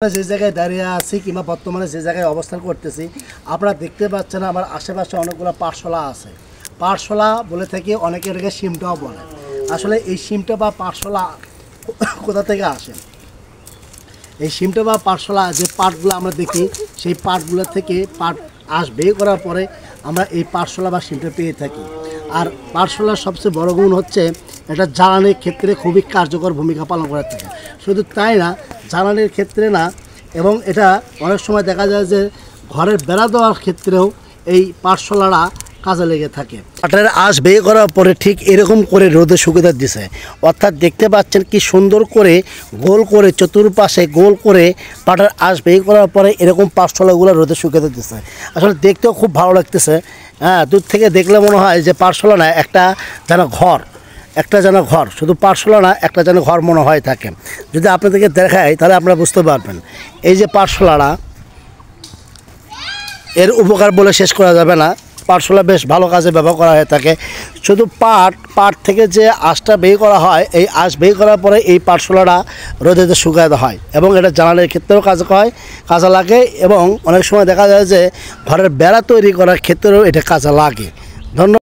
যে জায়গায় দাঁড়িয়ে আছি কিংবা বর্তমানে যে জায়গায় অবস্থান করতেছি আপনারা দেখতে পাচ্ছেন আমার আশেপাশে অনেকগুলো পাঠশালা আছে। পাঠশালা বলে থেকে অনেকে এটাকে শিমটাও বলে। আসলে এই শিমটা বা পাঠশালা কোথা থেকে আসে? এই শিমটা বা পাঠশালা যে পাঠগুলো আমরা দেখি সেই পাঠগুলো থেকে পাঠ বের করার পরে আমরা এই পাঠশালা বা শিমটা পেয়ে থাকি। আর পাঠশালার সবচেয়ে বড় গুণ হচ্ছে এটা জ্বালানির ক্ষেত্রে খুবই কার্যকর ভূমিকা পালন করে থাকে। শুধু তাই না, জ্বালানির ক্ষেত্রে না, এবং এটা অনেক সময় দেখা যায় যে ঘরের বেড়া দেওয়ার ক্ষেত্রেও এই পাঠশালাটা কাজে লেগে থাকে। পাটের আঁশ বের করার পরে ঠিক এরকম করে রোদে শুকিয়ে দিছে, অর্থাৎ দেখতে পাচ্ছেন কি সুন্দর করে গোল করে চতুর্পাশে গোল করে পাটের আঁশ বের করার পরে এরকম পাঠশালাগুলো রোদে শুকিয়ে দিচ্ছে। আসলে দেখতেও খুব ভালো লাগতেছে। হ্যাঁ, দূর থেকে দেখলে মনে হয় যে পাঠশালা না একটা যেন ঘর, শুধু পাঠশালা না, একটা যেন ঘর মনে হয় থাকে। যদি আপনাদেরকে দেখাই তাহলে আপনারা বুঝতে পারবেন। এই যে পাঠশালাটা, এর উপকার বলে শেষ করা যাবে না। পাঠশালা বেশ ভালো কাজে ব্যবহার করা হয়ে থাকে। শুধু পাট থেকে যে আঁশটা বের করা হয়, এই আঁশ বের করার পরে এই পাঠশালাটা রোদেতে শুকাতে হয় এবং এটা জ্বালানির ক্ষেত্রেও কাজে লাগে এবং অনেক সময় দেখা যায় যে ঘরের বেড়া তৈরি করার ক্ষেত্রেও এটা কাজে লাগে। ধন্যবাদ।